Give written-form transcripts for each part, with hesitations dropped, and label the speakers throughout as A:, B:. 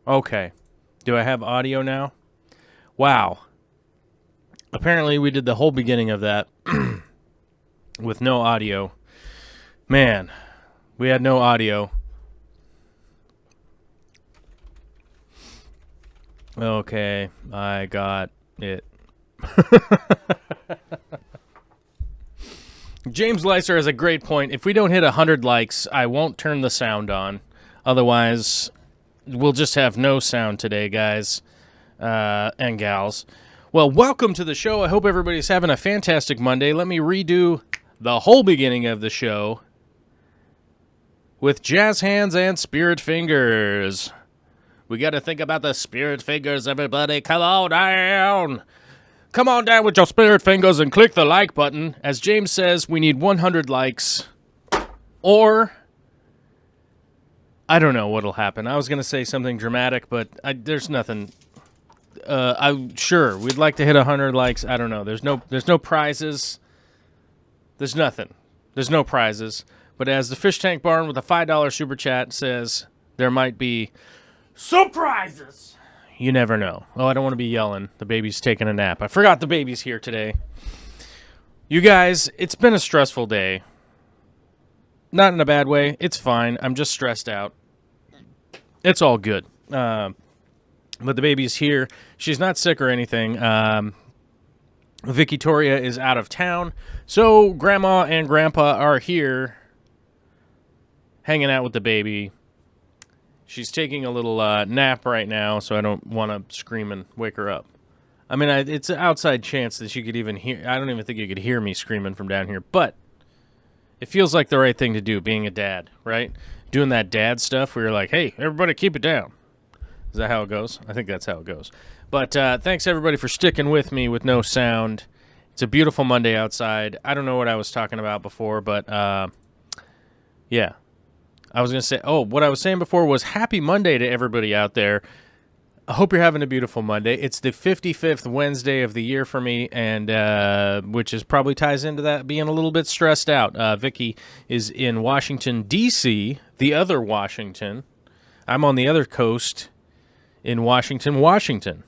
A: Okay. Do I have audio now? Wow. Apparently we did the whole beginning of that with no audio. Man, we had no audio. Okay, I got it. James Leiser has a great point. If we don't hit 100 likes, I won't turn the sound on. Otherwise, we'll just have no sound today, guys and gals. Well, welcome to the show. I hope everybody's having a fantastic Monday. Let me redo the whole beginning of the show with jazz hands and spirit fingers. We got to think about the spirit fingers, everybody. Come on down. Come on down with your spirit fingers and click the like button. As James says, we need 100 likes. Or, I don't know what'll happen. I was going to say something dramatic, but there's nothing. I'm sure we'd like to hit 100 likes. I don't know. There's no prizes. There's nothing. There's no prizes. But as the Fish Tank Barn with a $5 super chat says, there might be surprises. You never know. Oh, I don't want to be yelling. The baby's taking a nap. I forgot the baby's here today. You guys, it's been a stressful day. Not in a bad way. It's fine. I'm just stressed out. It's all good. But the baby's here. She's not sick or anything. Victoria is out of town. So Grandma and Grandpa are here hanging out with the baby. She's taking a little nap right now, so I don't want to scream and wake her up. I mean, it's an outside chance that she could even hear. I don't even think you could hear me screaming from down here, but it feels like the right thing to do, being a dad, right? Doing that dad stuff where you're like, hey, everybody keep it down. Is that how it goes? I think that's how it goes. But thanks, everybody, for sticking with me with no sound. It's a beautiful Monday outside. I don't know what I was talking about before, but yeah. I was going to say, what I was saying before was happy Monday to everybody out there. I hope you're having a beautiful Monday. It's the 55th Wednesday of the year for me, and which is probably ties into that being a little bit stressed out. Vicky is in Washington, D.C., the other Washington. I'm on the other coast in Washington, Washington.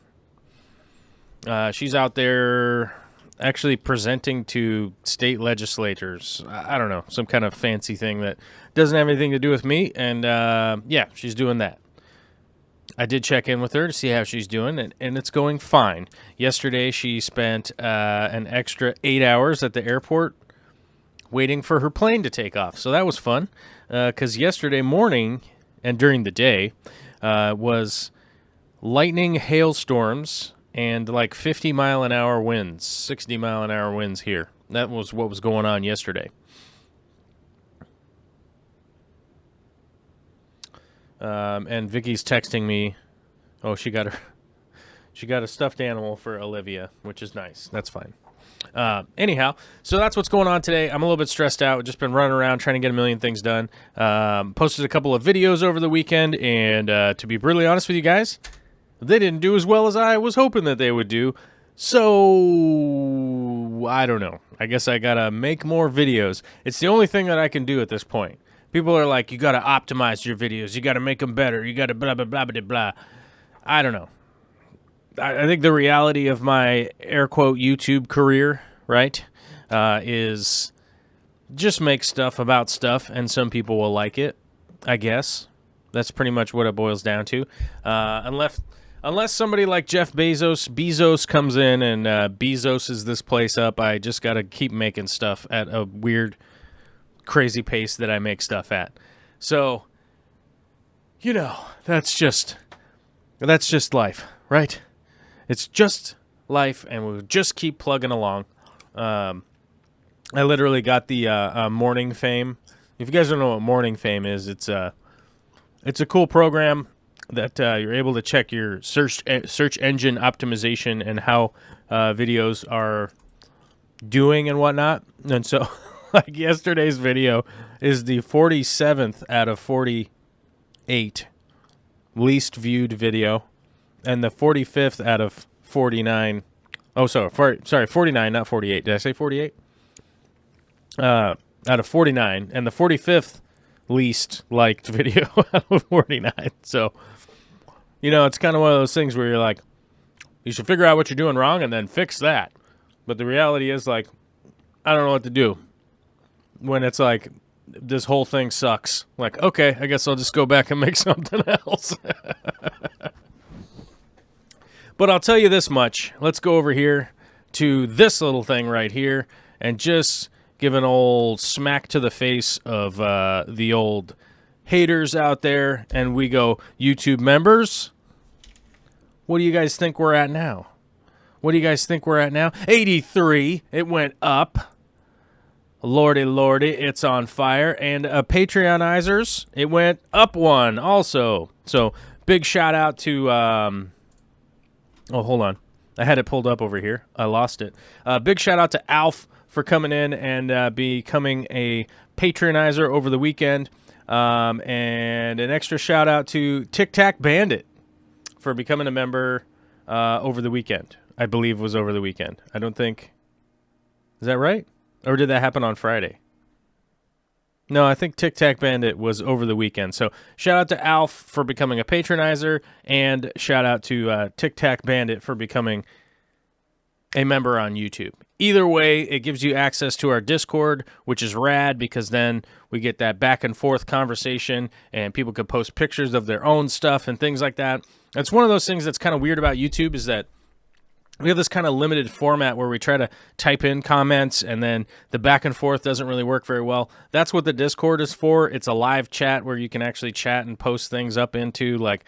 A: She's out there actually presenting to state legislators. I don't know, some kind of fancy thing that doesn't have anything to do with me. And yeah, she's doing that. I did check in with her to see how she's doing, and it's going fine. Yesterday, she spent an extra 8 hours at the airport waiting for her plane to take off. So that was fun, because yesterday morning and during the day was lightning, hailstorms, and like 50-mile-an-hour winds, 60-mile-an-hour winds here. That was what was going on yesterday. And Vicky's texting me. Oh, she got a stuffed animal for Olivia, which is nice. That's fine. Anyhow, so that's what's going on today. I'm a little bit stressed out. I've just been running around trying to get a million things done. Posted a couple of videos over the weekend, and to be brutally honest with you guys, they didn't do as well as I was hoping that they would do. So, I don't know. I guess I gotta make more videos. It's the only thing that I can do at this point. People are like, you gotta optimize your videos. You gotta make them better. You gotta blah, blah, blah, blah, blah. I don't know. I think the reality of my air quote YouTube career, right, is just make stuff about stuff, and some people will like it, I guess. That's pretty much what it boils down to. Unless somebody like Jeff Bezos comes in and Bezoses this place up, I just got to keep making stuff at a weird, crazy pace that I make stuff at. So, you know, that's just life, right? It's just life, and we'll just keep plugging along. I literally got the Morning Fame. If you guys don't know what Morning Fame is, it's a cool program that you're able to check your search engine optimization and how videos are doing and whatnot. And so, like, yesterday's video is the 47th out of 48 least viewed video, and the 45th out of 49. Oh, sorry, 49, not 48. Did I say 48? Out of 49, and the 45th least liked video out of 49. So, You know, it's kind of one of those things where you're like, you should figure out what you're doing wrong and then fix that. But the reality is, like, I don't know what to do when it's like, this whole thing sucks. Like, okay, I guess I'll just go back and make something else. But I'll tell you this much. Let's go over here to this little thing right here and just give an old smack to the face of the old haters out there. And we go, YouTube members, what do you guys think we're at now? What do you guys think we're at now? 83. It went up. Lordy, lordy, it's on fire. And Patreonizers, it went up one also. So big shout out to... oh, hold on. I had it pulled up over here. I lost it. Big shout out to Alf for coming in and becoming a patronizer over the weekend. And an extra shout out to Tic Tac Bandit for becoming a member over the weekend. I believe was over the weekend. I don't think... Is that right? Or did that happen on Friday? No, I think Tic Tac Bandit was over the weekend. So shout out to Alf for becoming a patronizer, and shout out to Tic Tac Bandit for becoming a member on YouTube. Either way, it gives you access to our Discord, which is rad because then we get that back and forth conversation and people can post pictures of their own stuff and things like that. It's one of those things that's kind of weird about YouTube is that we have this kind of limited format where we try to type in comments and then the back and forth doesn't really work very well. That's what the Discord is for. It's a live chat where you can actually chat and post things up into, like,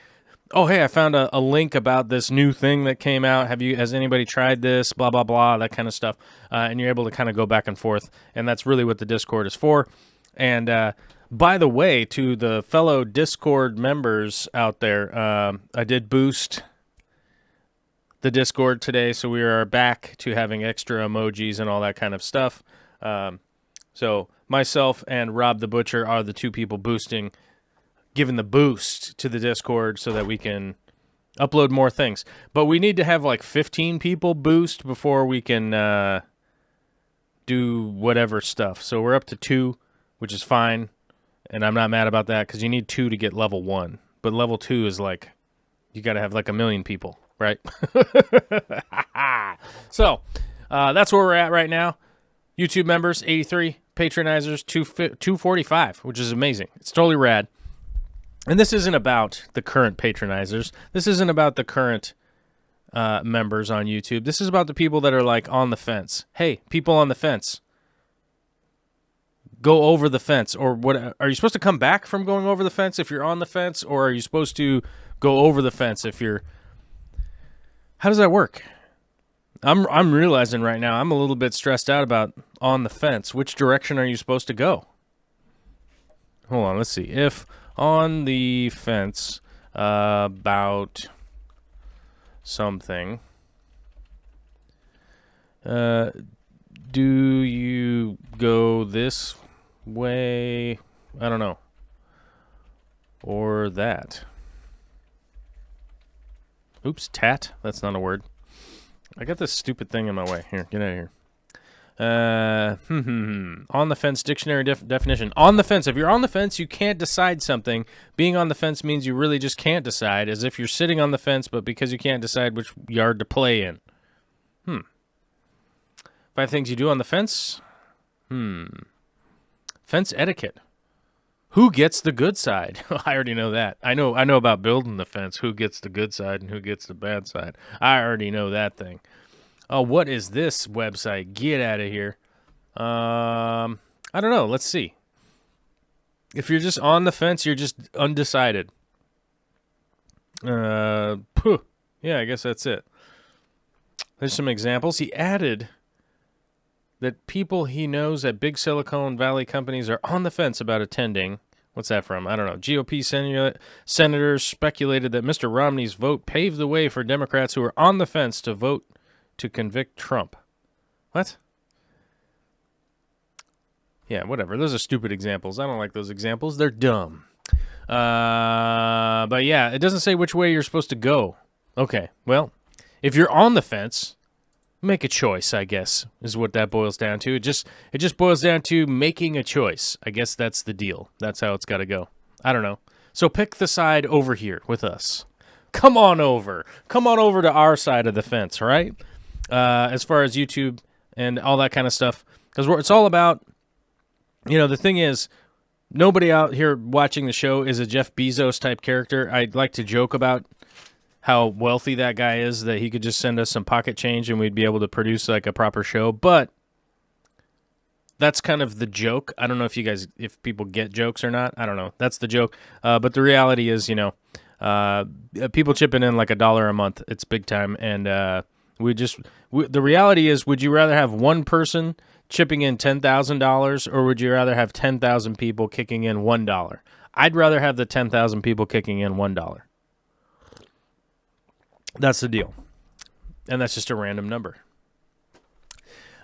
A: oh, hey, I found a link about this new thing that came out. Has anybody tried this? Blah, blah, blah, that kind of stuff. And you're able to kind of go back and forth. And that's really what the Discord is for. And by the way, to the fellow Discord members out there, I did boost the Discord today, so we are back to having extra emojis and all that kind of stuff. So myself and Rob the Butcher are the two people giving the boost to the Discord so that we can upload more things. But we need to have like 15 people boost before we can do whatever stuff. So we're up to 2, which is fine, and I'm not mad about that because you need 2 to get level 1. But level 2 is like, you got to have like 1 million people. Right? So, that's where we're at right now. YouTube members, 83. Patronizers, 245, which is amazing. It's totally rad. And this isn't about the current patronizers. This isn't about the current members on YouTube. This is about the people that are like on the fence. Hey, people on the fence. Go over the fence. Or what? Are you supposed to come back from going over the fence if you're on the fence? Or are you supposed to go over the fence if you're... How does that work? I'm realizing right now I'm a little bit stressed out about on the fence. Which direction are you supposed to go? Hold on, let's see. If on the fence about something, do you go this way? I don't know. Or that. Oops, tat. That's not a word. I got this stupid thing in my way. Here, get out of here. On the fence dictionary definition. On the fence. If you're on the fence, you can't decide something. Being on the fence means you really just can't decide, as if you're sitting on the fence, but because you can't decide which yard to play in. 5 things you do on the fence. Fence etiquette. Who gets the good side? I already know that. I know about building the fence. Who gets the good side and who gets the bad side? I already know that thing. Oh, what is this website? Get out of here. I don't know. Let's see. If you're just on the fence, you're just undecided. Yeah, I guess that's it. There's some examples. He added that people he knows at big Silicon Valley companies are on the fence about attending. What's that from? I don't know. GOP senators speculated that Mr. Romney's vote paved the way for Democrats who are on the fence to vote to convict Trump. What? Yeah, whatever. Those are stupid examples. I don't like those examples. They're dumb. But yeah, it doesn't say which way you're supposed to go. Okay, well, if you're on the fence, make a choice, I guess, is what that boils down to. It just boils down to making a choice. I guess that's the deal. That's how it's got to go. I don't know. So pick the side over here with us. come on over. Come on over to our side of the fence, right? As far as YouTube and all that kind of stuff. Because it's all about, the thing is, nobody out here watching the show is a Jeff Bezos type character. I'd like to joke about how wealthy that guy is, that he could just send us some pocket change and we'd be able to produce like a proper show. But that's kind of the joke. I don't know if people get jokes or not. I don't know. That's the joke. But the reality is, people chipping in like $1 a month. It's big time. And the reality is, would you rather have one person chipping in $10,000 or would you rather have 10,000 people kicking in $1? I'd rather have the 10,000 people kicking in $1. That's the deal. And that's just a random number.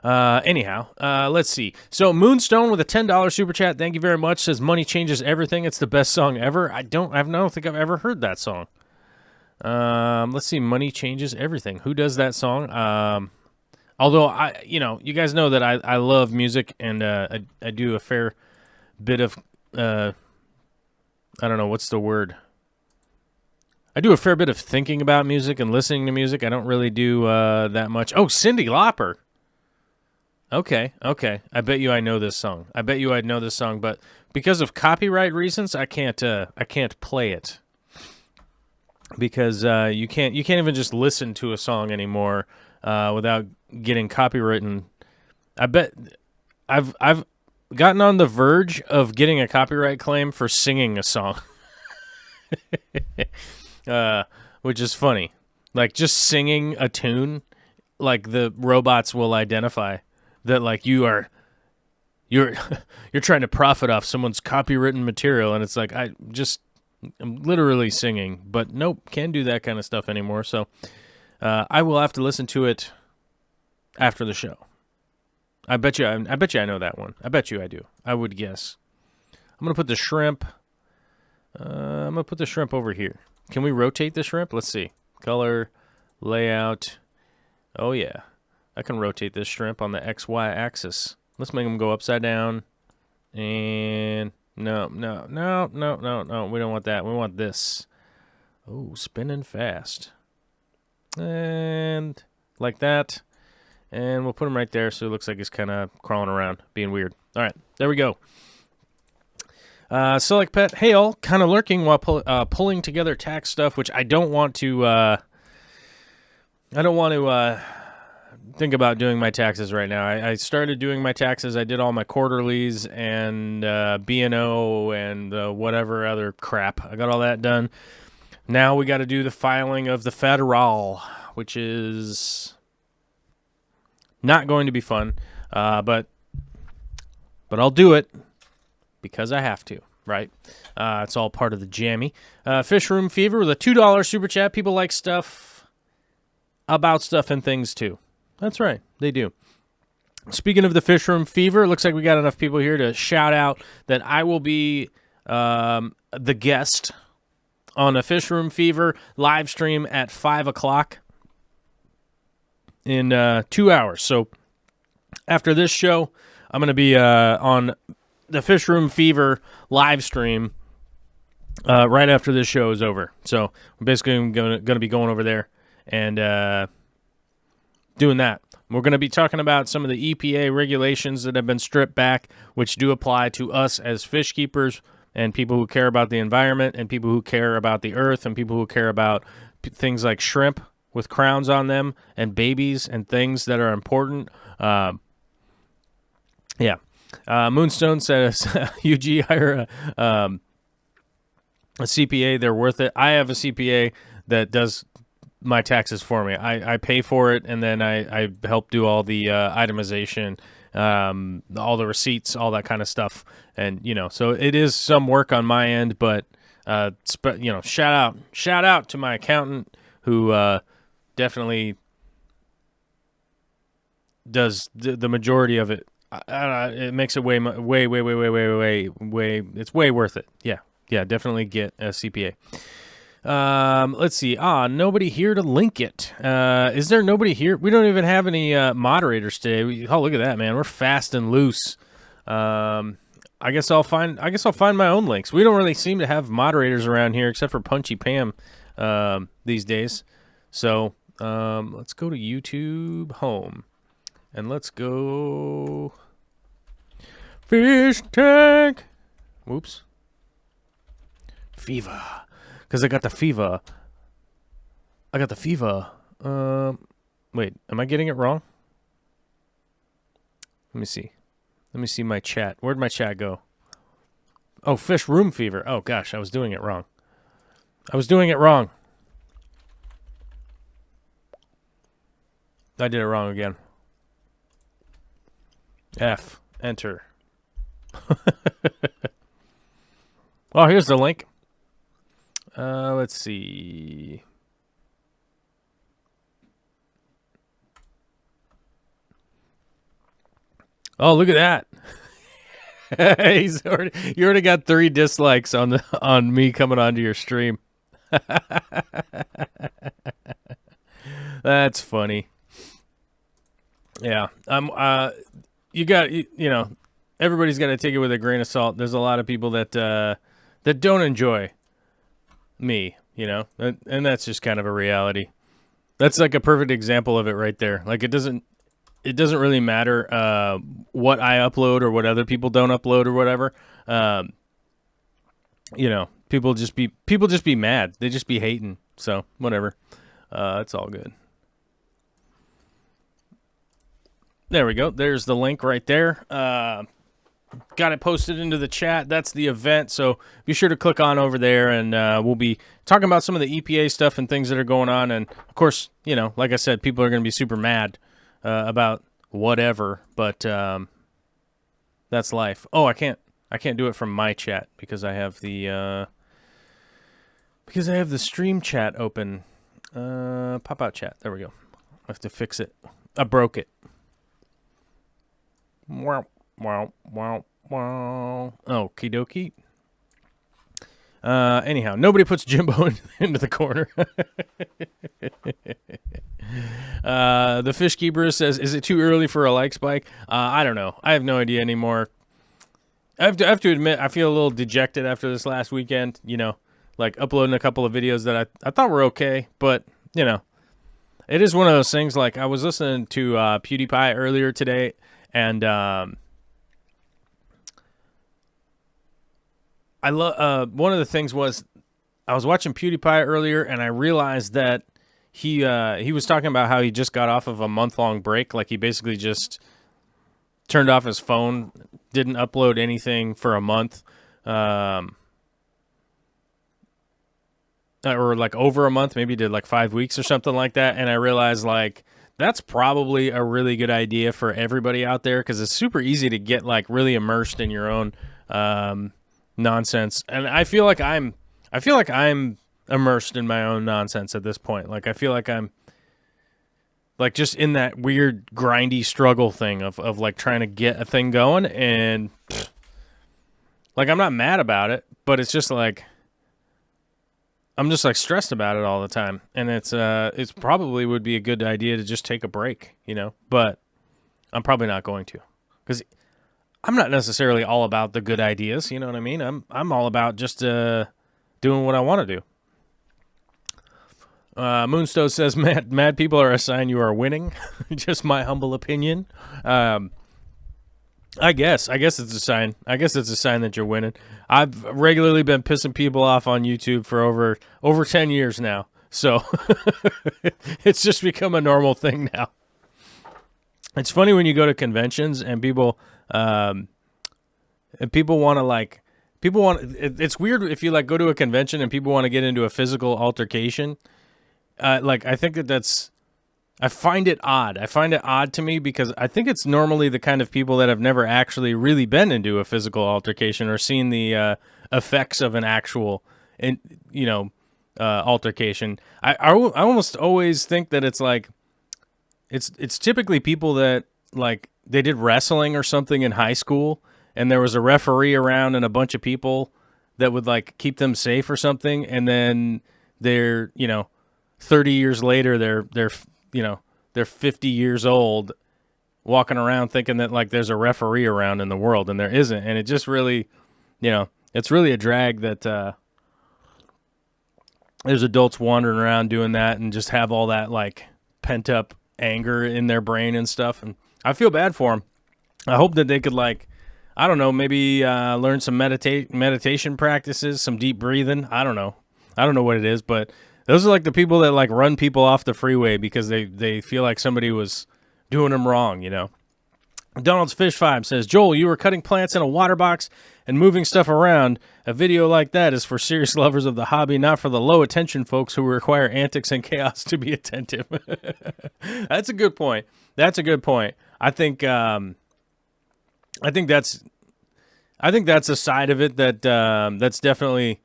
A: Anyhow, let's see. So Moonstone with a $10 super chat. Thank you very much. Says money changes everything. It's the best song ever. I don't think I've ever heard that song. Let's see. Money changes everything. Who does that song? Although you guys know that I love music and, I do a fair bit of, I don't know, what's the word? I do a fair bit of thinking about music and listening to music. I don't really do, that much. Oh, Cyndi Lauper. Okay. I bet you I know this song. But because of copyright reasons, I can't play it. Because you can't even just listen to a song anymore without getting copywritten. I bet I've gotten on the verge of getting a copyright claim for singing a song. Which is funny. Like just singing a tune, like the robots will identify that like you're trying to profit off someone's copywritten material, and it's like I'm literally singing, but nope, can't do that kind of stuff anymore. So I will have to listen to it after the show. I bet you I know that one. I bet you I do. I would guess. I'm gonna put the shrimp. Over here. Can we rotate the shrimp? Let's see. Color, layout. Oh yeah, I can rotate this shrimp on the XY axis. Let's make them go upside down. And no. We don't want that. We want this. Oh, spinning fast. And like that. And we'll put him right there so it looks like he's kind of crawling around, being weird. All right, there we go. Select Pet, hey all, kind of lurking while pulling together tax stuff, which I don't want to think about doing my taxes right now. I started doing my taxes. I did all my quarterlies and B&O and whatever other crap. I got all that done. Now we got to do the filing of the federal, which is not going to be fun, but I'll do it. Because I have to, right? It's all part of the jammy. Fish Room Fever with a $2 super chat. People like stuff about stuff and things too. That's right, they do. Speaking of the Fish Room Fever, it looks like we got enough people here to shout out that I will be the guest on a Fish Room Fever live stream at 5 o'clock in 2 hours. So after this show, I'm going to be on the Fish Room Fever live stream right after this show is over. So we're basically going to be going over there and doing that. We're going to be talking about some of the EPA regulations that have been stripped back, which do apply to us as fish keepers and people who care about the environment and people who care about the earth and people who care about things like shrimp with crowns on them and babies and things that are important. Yeah. Moonstone says, UG, hire a CPA. They're worth it. I have a CPA that does my taxes for me. I pay for it, and then I help do all the itemization, all the receipts, all that kind of stuff. And, so it is some work on my end, but, shout out to my accountant who definitely does the majority of it. It makes it way, it's way worth it. Yeah, definitely get a CPA. Let's see. Nobody here to link it. Is there nobody here? We don't even have any moderators today. Look at that, man. We're fast and loose. I guess I'll find my own links. We don't really seem to have moderators around here except for Punchy Pam. these days. So let's go to YouTube home. And let's go fish tank. Whoops. Fever. Because I got the fever. Wait, am I getting it wrong? Let me see. Let me see my chat. Where'd my chat go? Oh, fish room fever. Oh, gosh, I was doing it wrong. I did it wrong again. F. Enter. Oh, here's the link. Let's see. Oh, look at that. You already got 3 dislikes on me coming onto your stream. That's funny. Yeah. Everybody's got to take it with a grain of salt. There's a lot of people that don't enjoy me, and that's just kind of a reality. That's like a perfect example of it right there. Like it doesn't really matter what I upload or what other people don't upload or whatever. People just be mad. They just be hating. So whatever. It's all good. There we go. There's the link right there. Got it posted into the chat. That's the event, so be sure to click on over there, and we'll be talking about some of the EPA stuff and things that are going on. And of course, like I said, people are going to be super mad about whatever, but that's life. Oh, I can't do it from my chat because I have the stream chat open. Pop out chat. There we go. I have to fix it. I broke it. Wow. Okie dokie. Anyhow, nobody puts Jimbo into the corner. The fish keeper says, "Is it too early for a like spike?" I don't know. I have no idea anymore. I have to admit, I feel a little dejected after this last weekend. Like uploading a couple of videos that I thought were okay, but it is one of those things. Like I was listening to PewDiePie earlier today, and I love one of the things was I was watching PewDiePie earlier, and I realized that he was talking about how he just got off of a month-long break. Like he basically just turned off his phone, didn't upload anything for a month, or like over a month, maybe did like 5 weeks or something like that. And I realized like that's probably a really good idea for everybody out there because it's super easy to get like really immersed in your own nonsense. And I feel like I'm immersed in my own nonsense at this point. Like I feel like I'm like just in that weird grindy struggle thing of like trying to get a thing going, and like I'm not mad about it, but it's just like I'm just like stressed about it all the time. And it's probably would be a good idea to just take a break, but I'm probably not going to, because I'm not necessarily all about the good ideas. You know what I mean? I'm all about just doing what I want to do. Moonstone says, mad people are a sign you are winning. Just my humble opinion. I guess it's a sign. I guess it's a sign that you're winning. I've regularly been pissing people off on YouTube for over 10 years now. So it's just become a normal thing now. It's funny when you go to conventions and people want to it's weird if you like go to a convention and people want to get into a physical altercation. I think I find it odd. I find it odd to me because I think it's normally the kind of people that have never actually really been into a physical altercation or seen the effects of an actual, altercation. I almost always think that it's like, it's typically people that like they did wrestling or something in high school, and there was a referee around and a bunch of people that would like keep them safe or something, and then they're 30 years later they're 50 years old walking around thinking that like there's a referee around in the world, and there isn't. And it just really, it's really a drag that there's adults wandering around doing that and just have all that like pent up anger in their brain and stuff. And I feel bad for them. I hope that they could like, I don't know, maybe learn some meditation practices, some deep breathing. I don't know what it is, but those are like the people that like run people off the freeway because they feel like somebody was doing them wrong, you know. Donald's Fish 5 says, Joel, you were cutting plants in a water box and moving stuff around. A video like that is for serious lovers of the hobby, not for the low attention folks who require antics and chaos to be attentive. That's a good point. I think that's a side of it that that's definitely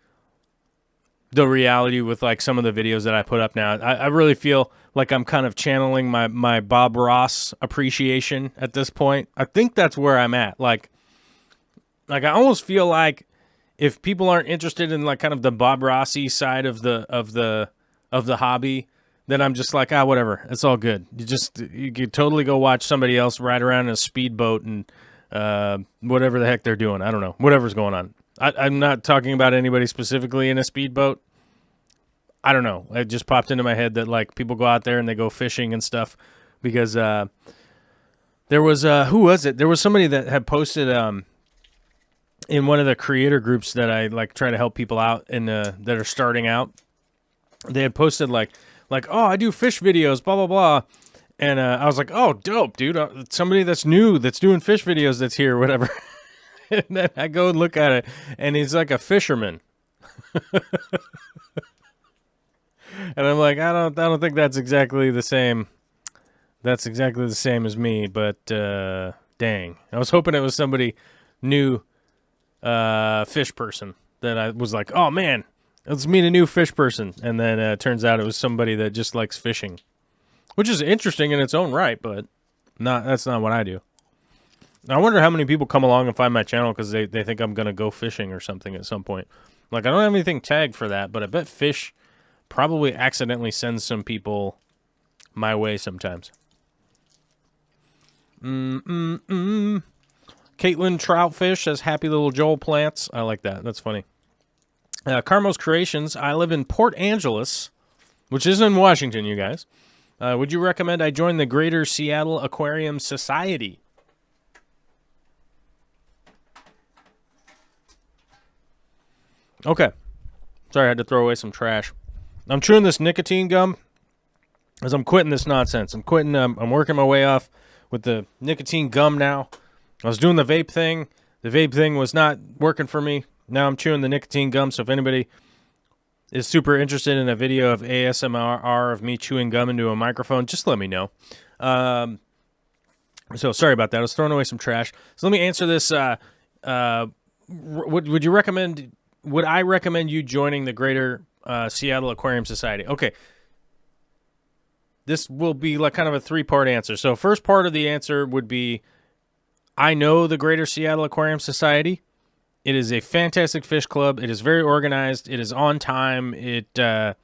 A: the reality with like some of the videos that I put up now. I really feel like I'm kind of channeling my Bob Ross appreciation at this point. I think that's where I'm at. Like I almost feel like if people aren't interested in like kind of the Bob Rossy side of the hobby, then I'm just like, whatever. It's all good. You could totally go watch somebody else ride around in a speedboat and whatever the heck they're doing. I don't know. Whatever's going on. I'm not talking about anybody specifically in a speedboat. I don't know. It just popped into my head that like people go out there and they go fishing and stuff because there was who was it? There was somebody that had posted in one of the creator groups that I like try to help people out in that are starting out. They had posted like oh, I do fish videos, blah blah blah. And I was like, oh, dope, dude. Somebody that's new, that's doing fish videos that's here, whatever. And then I go and look at it, and he's like a fisherman. And I'm like, I don't think that's exactly the same. That's exactly the same as me, but dang. I was hoping it was somebody new fish person that I was like, oh, man, let's meet a new fish person. And then it turns out it was somebody that just likes fishing. Which is interesting in its own right, but that's not what I do. I wonder how many people come along and find my channel because they think I'm going to go fishing or something at some point. Like, I don't have anything tagged for that, but I bet fish probably accidentally sends some people my way sometimes. Caitlin Troutfish says, happy little Joel plants. I like that. That's funny. Carmos Creations, I live in Port Angeles, which is in Washington, you guys. Would you recommend I join the Greater Seattle Aquarium Society? Okay. Sorry, I had to throw away some trash. I'm chewing this nicotine gum as I'm quitting this nonsense. I'm working my way off with the nicotine gum now. I was doing the vape thing. The vape thing was not working for me. Now I'm chewing the nicotine gum, so if anybody is super interested in a video of ASMR of me chewing gum into a microphone, just let me know. So sorry about that. I was throwing away some trash. So let me answer this. Would you recommend... Would I recommend you joining the Greater Seattle Aquarium Society? Okay. This will be like kind of a three-part answer. So first part of the answer would be, I know the Greater Seattle Aquarium Society. It is a fantastic fish club. It is very organized. It is on time. It has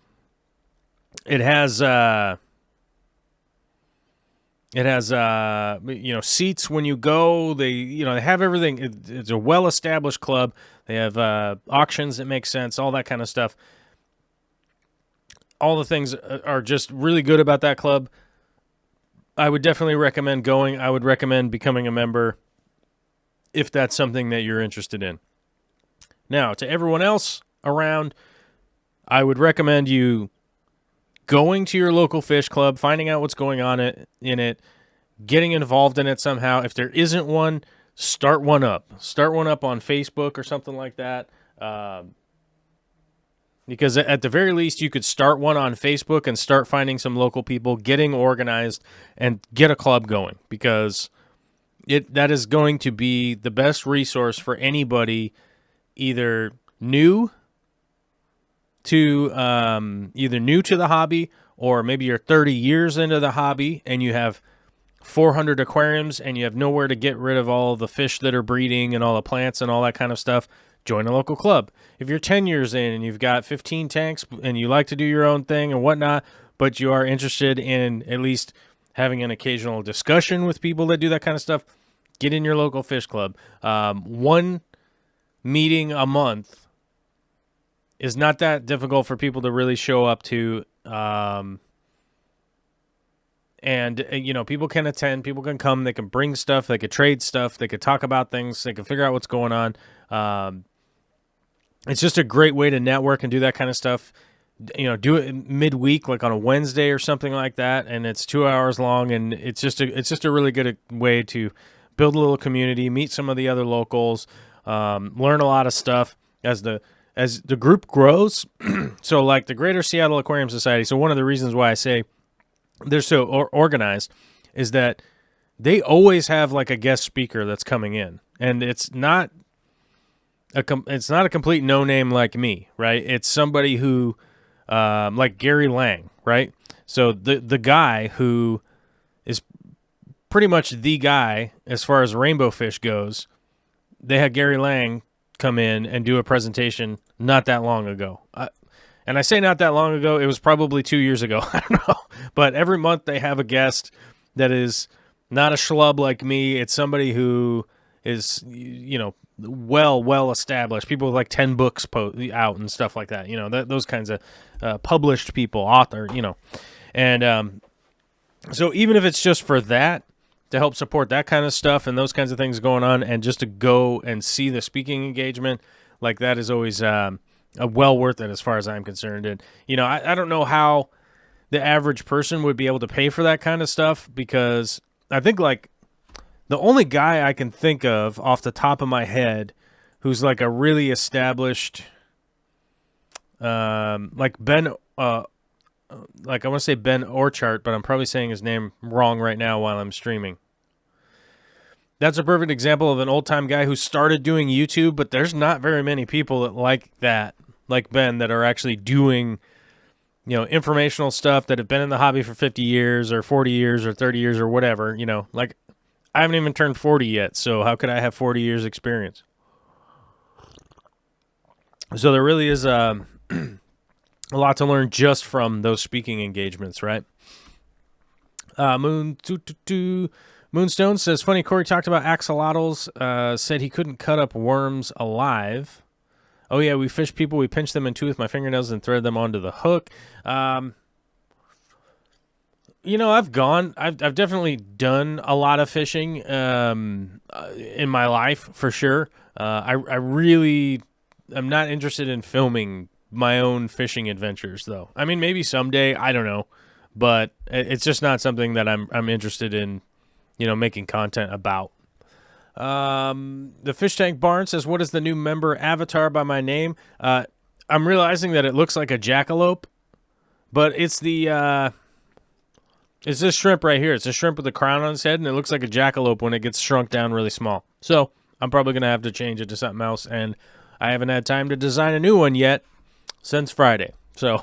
A: seats when you go. They have everything. It's a well-established club. They have auctions that make sense, all that kind of stuff. All the things are just really good about that club. I would definitely recommend going. I would recommend becoming a member if that's something that you're interested in. Now, to everyone else around, I would recommend you going to your local fish club, finding out what's going on in it, getting involved in it somehow. If there isn't one, start one up. Start one up on Facebook or something like that. Because at the very least, you could start one on Facebook and start finding some local people, getting organized, and get a club going. Because that is going to be the best resource for anybody either new to the hobby, or maybe you're 30 years into the hobby and you have 400 aquariums and you have nowhere to get rid of all the fish that are breeding and all the plants and all that kind of stuff. Join a local club. If you're 10 years in and you've got 15 tanks and you like to do your own thing and whatnot, but you are interested in at least having an occasional discussion with people that do that kind of stuff, get in your local fish club. One meeting a month is not that difficult for people to really show up to. And, people can attend, people can come, they can bring stuff, they could trade stuff, they could talk about things, they can figure out what's going on. It's just a great way to network and do that kind of stuff. Do it midweek, like on a Wednesday or something like that, and it's 2 hours long, and it's just a really good way to build a little community, meet some of the other locals, learn a lot of stuff as the group grows. So, like the Greater Seattle Aquarium Society. So one of the reasons why I say they're so organized is that they always have like a guest speaker that's coming in, and it's not a complete no name like me, right? It's somebody who, like Gary Lang, right? So the guy who is pretty much the guy as far as rainbow fish goes. They had Gary Lang come in and do a presentation not that long ago. And I say not that long ago, it was probably 2 years ago. I don't know. But every month they have a guest that is not a schlub like me. It's somebody who is, well established. People with like 10 books out and stuff like that. Those kinds of published people, author, And so even if it's just for that, to help support that kind of stuff and those kinds of things going on, and just to go and see the speaking engagement, like that is always well worth it as far as I'm concerned. And, I don't know how the average person would be able to pay for that kind of stuff, because I think like the only guy I can think of off the top of my head who's like a really established, like Ben, like I want to say Ben Orchart, but I'm probably saying his name wrong right now while I'm streaming. That's a perfect example of an old-time guy who started doing YouTube, but there's not very many people that like Ben, that are actually doing, informational stuff, that have been in the hobby for 50 years or 40 years or 30 years or whatever, like I haven't even turned 40 yet, so how could I have 40 years experience? So there really is a lot to learn just from those speaking engagements, right? Moonstone says, funny, Corey talked about axolotls, said he couldn't cut up worms alive. Oh, yeah, we fish people, we pinch them in two with my fingernails and thread them onto the hook. I've definitely done a lot of fishing in my life, for sure. I really am not interested in filming my own fishing adventures, though. I mean, maybe someday, I don't know. But it's just not something that I'm interested in, making content about. The Fish Tank Barn says, what is the new member avatar by my name? I'm realizing that it looks like a jackalope, but it's it's this shrimp right here. It's a shrimp with a crown on its head, and it looks like a jackalope when it gets shrunk down really small. So I'm probably going to have to change it to something else, and I haven't had time to design a new one yet since Friday. So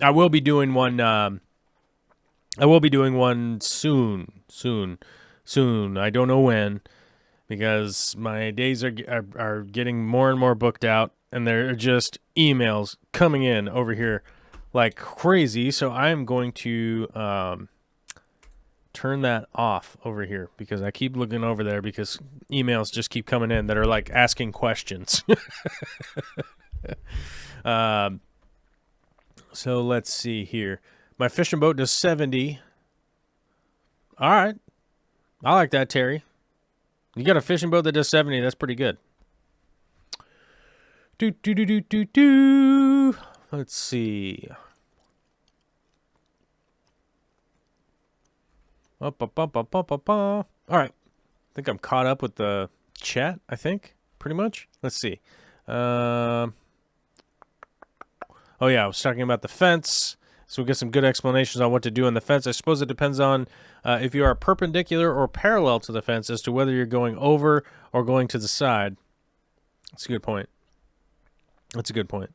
A: I will be doing one. I will be doing one soon. I don't know when, because my days are getting more and more booked out, and there are just emails coming in over here like crazy. So I'm going to turn that off over here, because I keep looking over there because emails just keep coming in that are like asking questions. So let's see here. My fishing boat does 70. All right. I like that, Terry. You got a fishing boat that does 70. That's pretty good. Let's see. All right. I think I'm caught up with the chat, I think, pretty much. Let's see. Oh, yeah, I was talking about the fence. So we get some good explanations on what to do on the fence. I suppose it depends on if you are perpendicular or parallel to the fence as to whether you're going over or going to the side. That's a good point. That's a good point.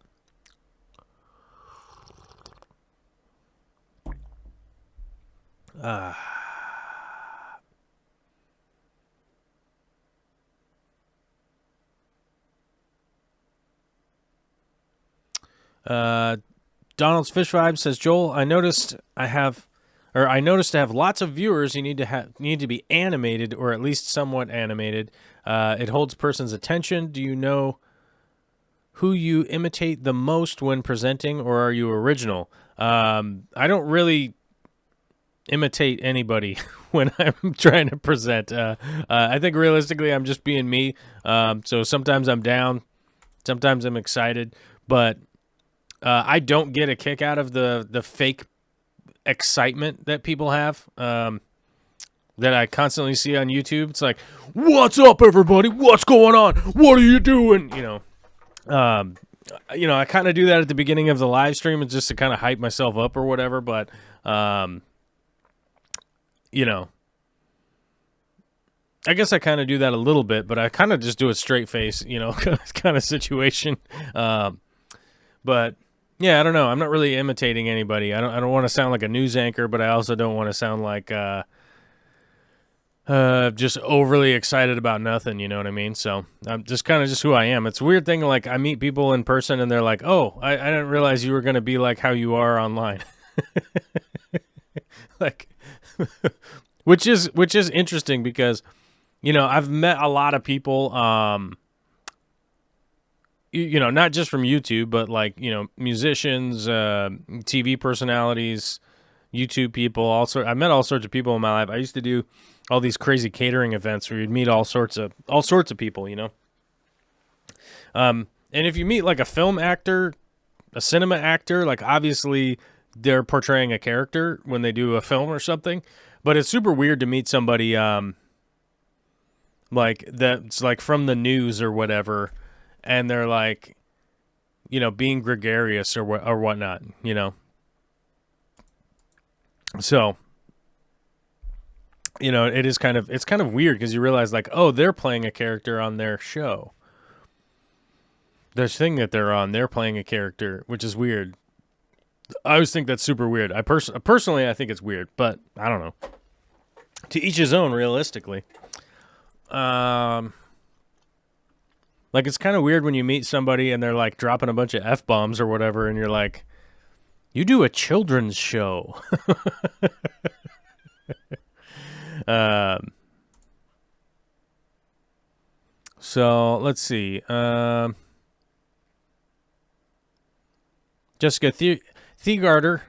A: Donald's Fish Vibe says, Joel, I noticed to have lots of viewers. You need to be animated, or at least somewhat animated. It holds person's attention. Do you know who you imitate the most when presenting, or are you original? I don't really imitate anybody when I'm trying to present. I think realistically, I'm just being me. So sometimes I'm down, sometimes I'm excited, but I don't get a kick out of the fake excitement that people have. That I constantly see on YouTube. It's like, "What's up, everybody? What's going on? What are you doing?" I kind of do that at the beginning of the live stream, just to kind of hype myself up or whatever. But, I guess I kind of do that a little bit, but I kind of just do a straight face, kind of situation. But yeah, I don't know. I'm not really imitating anybody. I don't want to sound like a news anchor, but I also don't want to sound like, just overly excited about nothing, you know what I mean? So I'm just kind of just who I am. It's a weird thing, like I meet people in person and they're like, "Oh, I didn't realize you were going to be like how you are online." Like, which is interesting because, I've met a lot of people, not just from YouTube, but like, musicians, TV personalities, YouTube people, I met all sorts of people in my life. I used to do all these crazy catering events where you'd meet all sorts of people, and if you meet like a film actor, a cinema actor, like obviously they're portraying a character when they do a film or something, but it's super weird to meet somebody like that's like from the news or whatever, and they're like, being gregarious or whatnot, So, it's kind of weird because you realize like, oh, they're playing a character on their show. This thing that they're on, they're playing a character, which is weird. I always think that's super weird. Personally, I think it's weird, but I don't know. To each his own, realistically. Like it's kind of weird when you meet somebody and they're like dropping a bunch of F-bombs or whatever, and you're like, you do a children's show. So let's see. Jessica Thiegartner.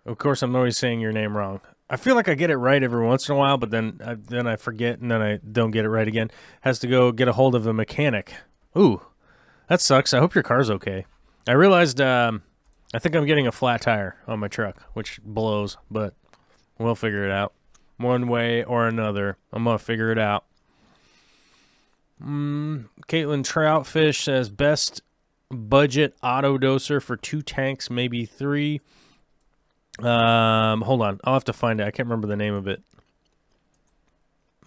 A: Of course, I'm always saying your name wrong. I feel like I get it right every once in a while, but then I forget, and then I don't get it right again. Has to go get a hold of a mechanic. Ooh, that sucks. I hope your car's okay. I realized I think I'm getting a flat tire on my truck, which blows, but we'll figure it out. One way or another. I'm going to figure it out. Caitlin Troutfish says, best budget auto doser for 2 tanks, maybe 3. Hold on. I'll have to find it. I can't remember the name of it.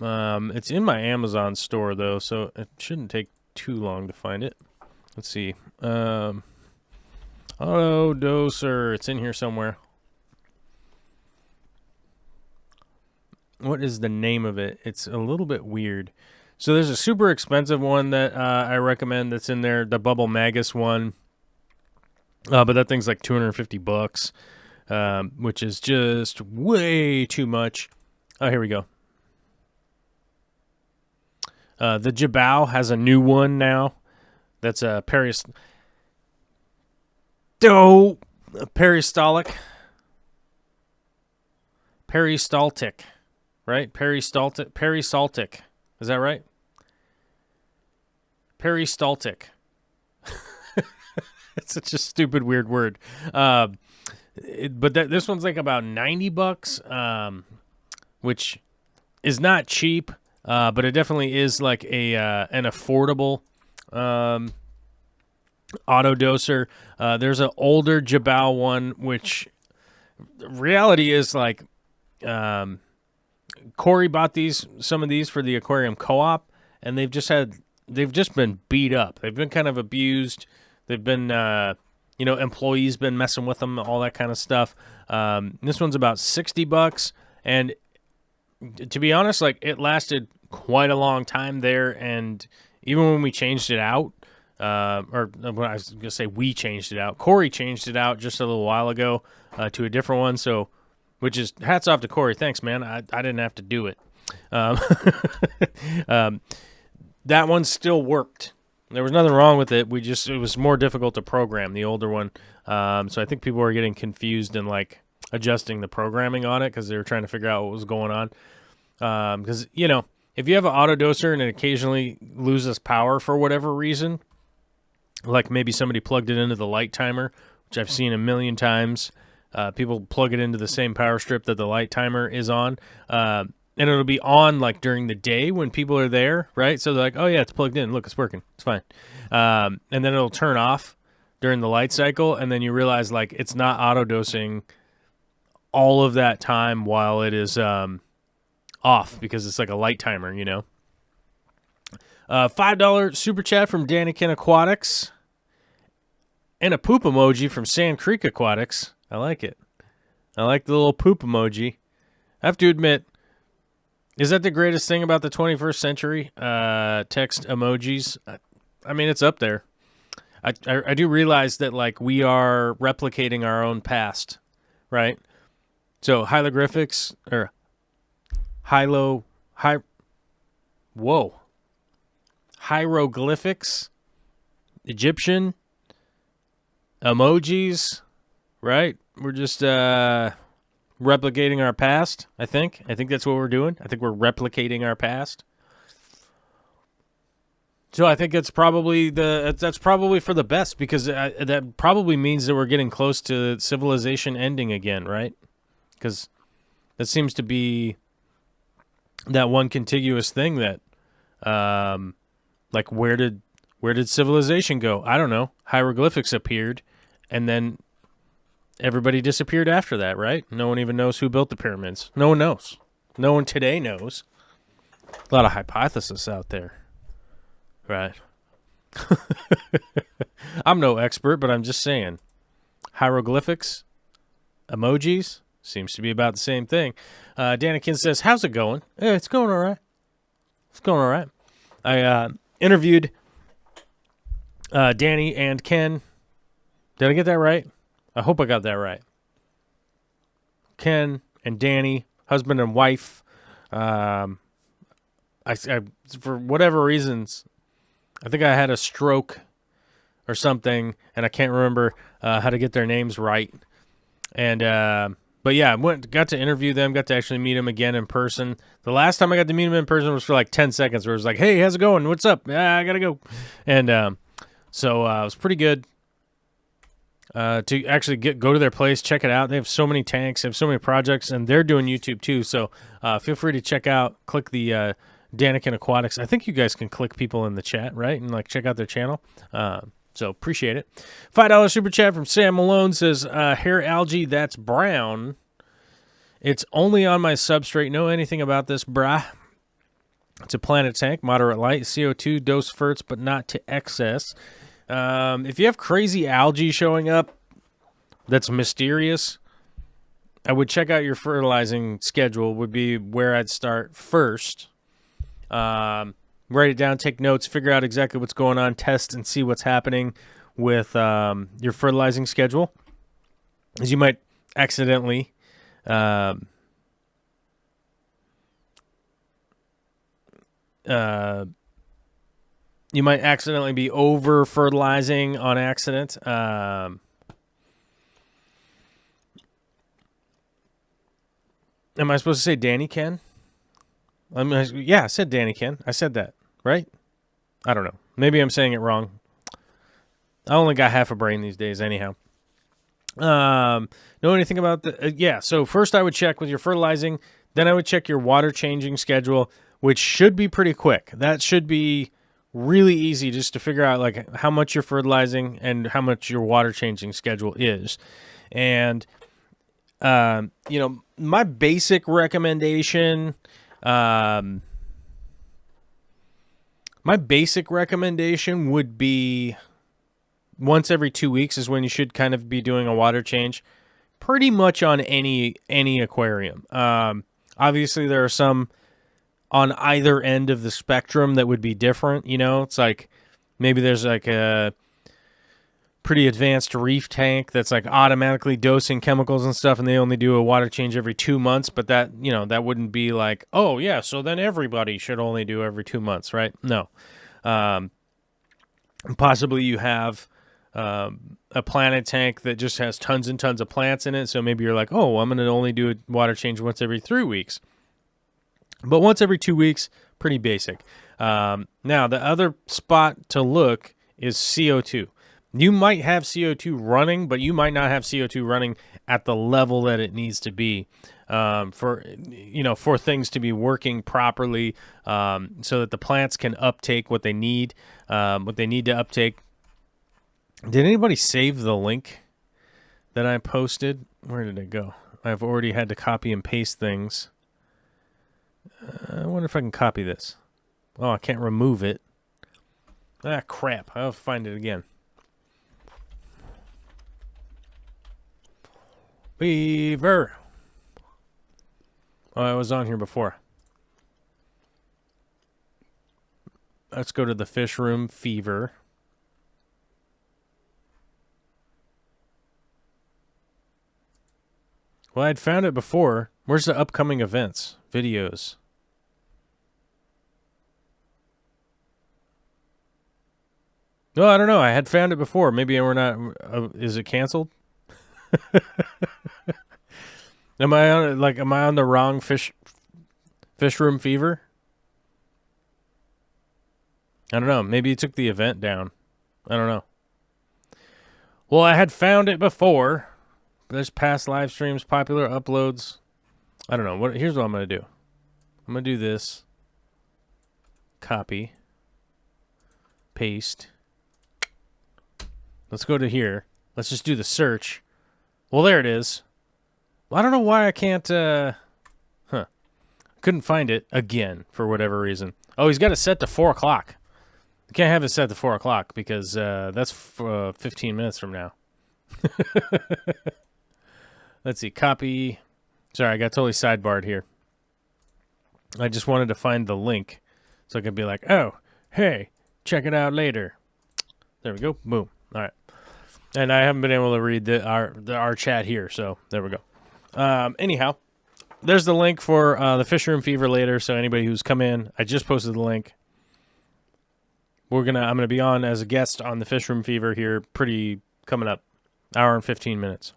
A: It's in my Amazon store, though, so it shouldn't take too long to find it. Let's see. Auto doser. It's in here somewhere. What is the name of it? It's a little bit weird. So there's a super expensive one that I recommend that's in there, the Bubble Magus one. But that thing's like $250, which is just way too much. Oh, here we go. The Jabao has a new one now. That's a peristaltic. Right? Peristaltic. Is that right? Peristaltic. It's such a stupid, weird word. But this one's like about $90, which is not cheap, but it definitely is like an affordable auto doser. There's an older Jabao one, which reality is like Corey bought some of these for the aquarium co-op, and they've just been beat up. They've been kind of abused. They've been employees been messing with them, all that kind of stuff. This one's about $60, and to be honest, like it lasted quite a long time there. And even when we changed it out, or when I was gonna say we changed it out, Corey changed it out just a little while ago to a different one. So, which is hats off to Corey. Thanks, man. I didn't have to do it. that one still worked. There was nothing wrong with it. It was more difficult to program, the older one. So I think people were getting confused and like adjusting the programming on it because they were trying to figure out what was going on. Because, if you have an autodoser and it occasionally loses power for whatever reason, like maybe somebody plugged it into the light timer, which I've seen a million times. People plug it into the same power strip that the light timer is on. And it'll be on like during the day when people are there, right? So they're like, oh yeah, it's plugged in. Look, it's working. It's fine. And then it'll turn off during the light cycle. And then you realize like it's not autodosing all of that time while it is off because it's like a light timer, $5 super chat from Danikin Aquatics. And a poop emoji from Sand Creek Aquatics. I like it. I like the little poop emoji. I have to admit, is that the greatest thing about the 21st century? Text emojis. I mean, it's up there. I do realize that like we are replicating our own past, right? So hieroglyphics or hieroglyphics, Egyptian, emojis, right? We're just replicating our past, I think. I think that's what we're doing. I think we're replicating our past. So I think that's probably for the best because that probably means that we're getting close to civilization ending again, right? Because that seems to be that one contiguous thing that, like where did civilization go? I don't know. Hieroglyphics appeared, and then everybody disappeared after that, right? No one even knows who built the pyramids. No one knows. No one today knows. A lot of hypotheses out there, right? I'm no expert, but I'm just saying. Hieroglyphics, emojis, seems to be about the same thing. Danikin says, how's it going? It's going all right. It's going all right. I interviewed Danny and Ken. Did I get that right? I hope I got that right. Ken and Danny, husband and wife. I for whatever reasons, I think I had a stroke or something, and I can't remember how to get their names right. And but yeah, got to interview them, got to actually meet them again in person. The last time I got to meet them in person was for like 10 seconds, where it was like, hey, how's it going? What's up? I gotta go. And so it was pretty good. To actually go to their place, check it out. They have so many tanks, they have so many projects, and they're doing YouTube too. So feel free to click the Danikin Aquatics. I think you guys can click people in the chat, right? And like check out their channel. So appreciate it. $5 super chat from Sam Malone says, hair algae that's brown. It's only on my substrate. Know anything about this, brah? It's a planet tank, moderate light, CO2, dose ferts, but not to excess. If you have crazy algae showing up that's mysterious, I would check out your fertilizing schedule would be where I'd start first. Write it down, take notes, figure out exactly what's going on, test and see what's happening with your fertilizing schedule. As you might accidentally be over fertilizing on accident. Am I supposed to say Danny Ken? Yeah, I said Danny Ken. I said that, right? I don't know. Maybe I'm saying it wrong. I only got half a brain these days anyhow. Know anything about the... yeah, so first I would check with your fertilizing. Then I would check your water changing schedule, which should be pretty quick. That should be really easy just to figure out like how much you're fertilizing and how much your water changing schedule is. And, my basic recommendation... my basic recommendation would be once every 2 weeks is when you should kind of be doing a water change, pretty much on any aquarium. Obviously there are some on either end of the spectrum that would be different. It's like maybe there's like a pretty advanced reef tank that's like automatically dosing chemicals and stuff, and they only do a water change every 2 months. But that, that wouldn't be like, oh yeah, so then everybody should only do every 2 months, right? No. Possibly you have a planted tank that just has tons and tons of plants in it. So maybe you're like, oh, I'm going to only do a water change once every 3 weeks. But once every 2 weeks, pretty basic. Now, the other spot to look is CO2. You might have CO2 running, but you might not have CO2 running at the level that it needs to be for things to be working properly, so that the plants can uptake what they need to uptake. Did anybody save the link that I posted? Where did it go? I've already had to copy and paste things. I wonder if I can copy this. Oh, I can't remove it. Ah, crap. I'll find it again. Fever. Oh, I was on here before. Let's go to the fish room fever. Well, I'd found it before. Where's the upcoming events? Videos. No, I don't know. I had found it before. Maybe we're not. Is it canceled? Am I on the wrong fish room fever? I don't know. Maybe it took the event down. I don't know. Well, I had found it before. There's past live streams, popular uploads. I don't know. Here's what I'm going to do. I'm going to do this. Copy. Paste. Let's go to here. Let's just do the search. Well, there it is. Well, I don't know why I can't, couldn't find it again for whatever reason. Oh, he's got it set to 4 o'clock. You can't have it set to 4 o'clock because that's 15 minutes from now. Let's see. Copy. Sorry, I got totally sidebarred here. I just wanted to find the link so I could be like, oh, hey, check it out later. There we go. Boom. All right. And I haven't been able to read our chat here, so there we go. Anyhow, there's the link for the Fish Room Fever later. So anybody who's come in, I just posted the link. I'm gonna be on as a guest on the Fish Room Fever here, pretty coming up, hour and 15 minutes.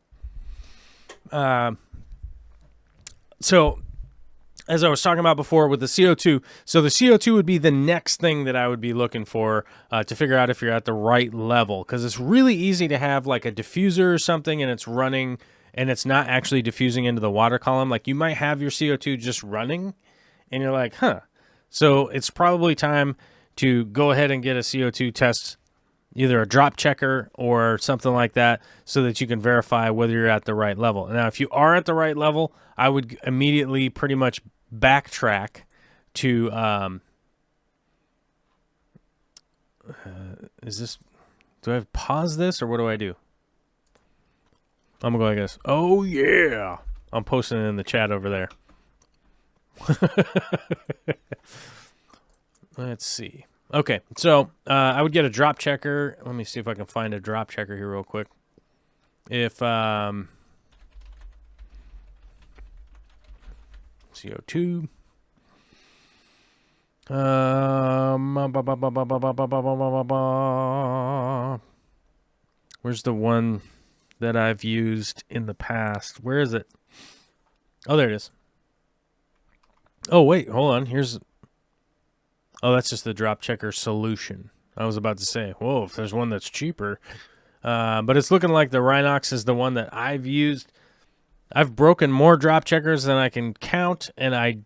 A: So as I was talking about before with the CO2, so the CO2 would be the next thing that I would be looking for to figure out if you're at the right level, because it's really easy to have like a diffuser or something and it's running and it's not actually diffusing into the water column. Like you might have your CO2 just running and you're like, huh. So it's probably time to go ahead and get a CO2 test, either a drop checker or something like that, so that you can verify whether you're at the right level. Now, if you are at the right level, I would immediately pretty much backtrack to, do I pause this or what do I do? I'm going to go like this. Oh, yeah. I'm posting it in the chat over there. Let's see. Okay, so I would get a drop checker. Let me see if I can find a drop checker here real quick. If CO2. Where's the one that I've used in the past? Where is it? Oh, there it is. Oh, wait, hold on. Oh, that's just the drop checker solution. I was about to say, whoa, if there's one that's cheaper. But it's looking like the Rhinox is the one that I've used. I've broken more drop checkers than I can count, and I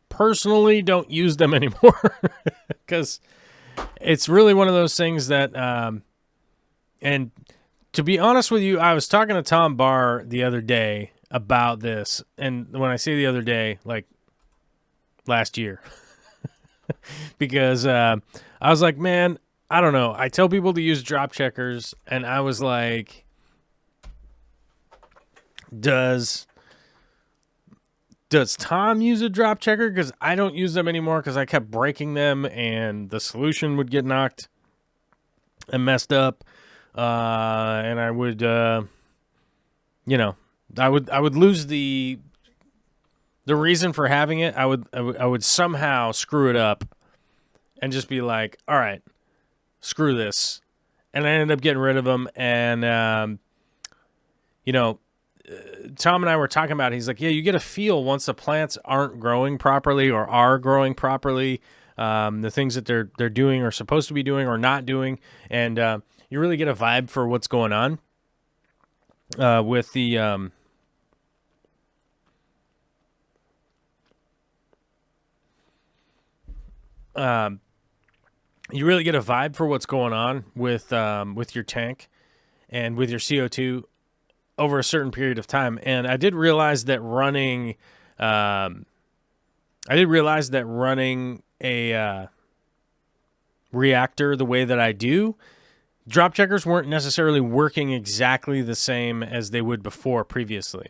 A: personally don't use them anymore because it's really one of those things that, and to be honest with you, I was talking to Tom Barr the other day about this, and when I say the other day, like last year, because I was like, man, I don't know. I tell people to use drop checkers, and I was like, does Tom use a drop checker? Because I don't use them anymore because I kept breaking them, and the solution would get knocked and messed up. and I would, I would lose the reason for having it. I would somehow screw it up and just be like, all right, screw this. And I ended up getting rid of them. And, Tom and I were talking about it. He's like, yeah, you get a feel once the plants aren't growing properly or are growing properly, the things that they're doing or supposed to be doing or not doing. And you really get a vibe for what's going on with the... you really get a vibe for what's going on with your tank and with your CO2 over a certain period of time. And I did realize that running a reactor the way that I do, drop checkers weren't necessarily working exactly the same as they would before previously.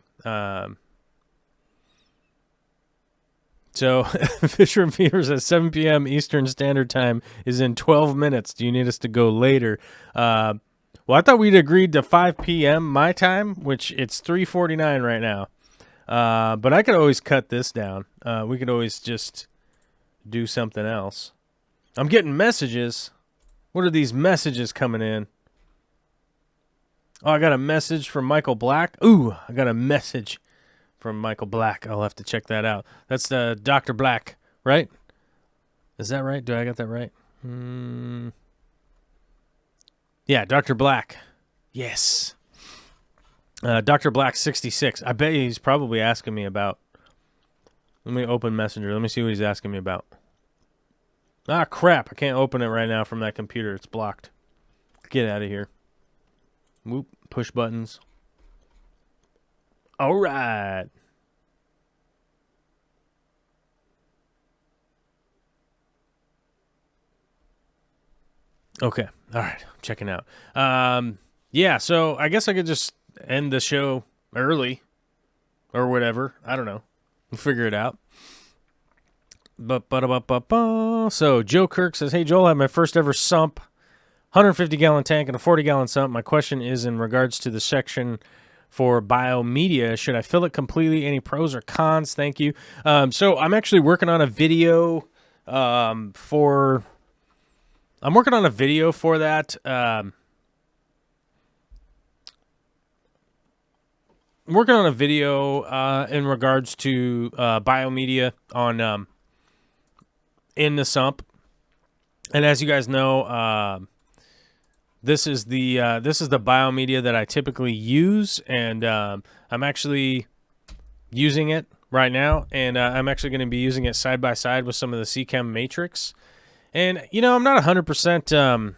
A: So Fisher and Fever says 7 p.m. Eastern Standard Time is in 12 minutes. Do you need us to go later? Well, I thought we'd agreed to 5 p.m. my time, which it's 3:49 right now. But I could always cut this down. We could always just do something else. I'm getting messages. What are these messages coming in? Oh, I got a message from Michael Black. Ooh, I got a message from Michael Black. I'll have to check that out. That's Dr. Black, right? Is that right? Do I got that right? Yeah, Dr. Black. Yes. Dr. Black 66. I bet he's probably asking me about... Let me open Messenger. Let me see what he's asking me about. Ah, crap. I can't open it right now from that computer. It's blocked. Get out of here. Whoop. Push buttons. All right. Okay. All right. I'm checking out. Yeah, so I guess I could just end the show early or whatever. I don't know. We'll figure it out. So Joe Kirk says, hey, Joel, I have my first ever sump, 150-gallon tank and a 40-gallon sump. My question is in regards to the section for biomedia. Should I fill it completely? Any pros or cons? Thank you. So I'm actually working on a video for that. I'm working on a video in regards to biomedia on in the sump. And as you guys know, this is the biomedia that I typically use, and I'm actually using it right now, and I'm actually going to be using it side by side with some of the CChem Matrix. And I'm not 100%.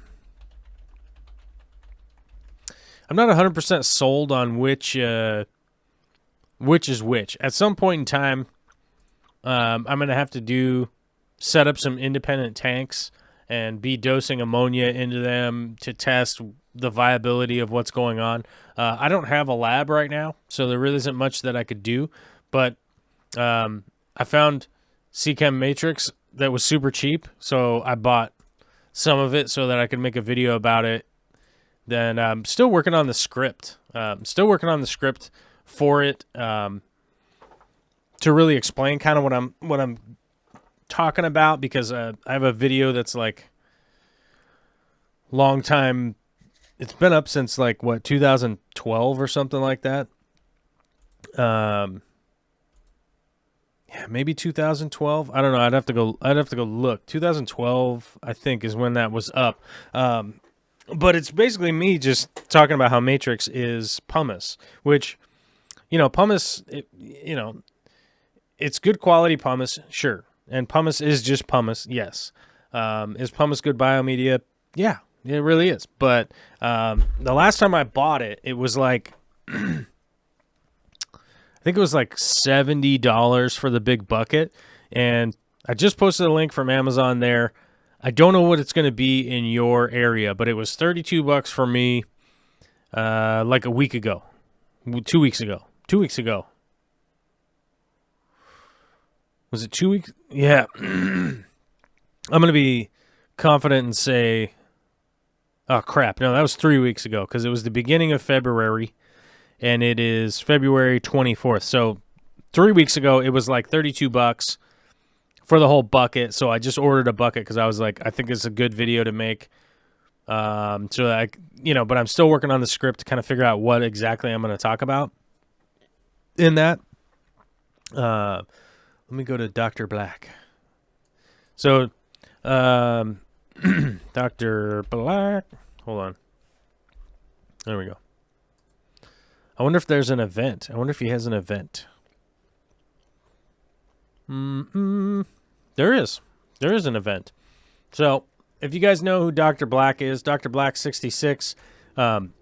A: I'm not 100% sold on which is which. At some point in time, I'm going to have to set up some independent tanks and be dosing ammonia into them to test the viability of what's going on. I don't have a lab right now, so there really isn't much that I could do. But I found CChem Matrix that was super cheap, so I bought some of it so that I could make a video about it. Then I'm still working on the script. For it to really explain kind of what I'm talking about, because I have a video that's like long time. It's been up since like 2012 or something like that. Yeah, maybe 2012. I don't know. I'd have to go look. 2012, I think, is when that was up. But it's basically me just talking about how Matrix is pumice, which, pumice, it's good quality pumice, sure. And pumice is just pumice, yes. Is pumice good biomedia? Yeah, it really is. But the last time I bought it, it was like, I think it was like $70 for the big bucket. And I just posted a link from Amazon there. I don't know what it's going to be in your area, but it was $32 for me like a week ago. 2 weeks ago. 2 weeks ago. Was it 2 weeks? Yeah. I'm going to be confident and say Oh, crap. No, that was 3 weeks ago because it was the beginning of February, and it is February 24th. So 3 weeks ago, it was like $32 for the whole bucket. So I just ordered a bucket because I was like, I think it's a good video to make. So I, but I'm still working on the script to kind of figure out what exactly I'm going to talk about in that. Let me go to Dr. Black. So, Dr. Black, hold on. There we go. I wonder if there's an event. I wonder if he has an event. There is. There is an event. So, if you guys know who Dr. Black is, Dr. Black 66. One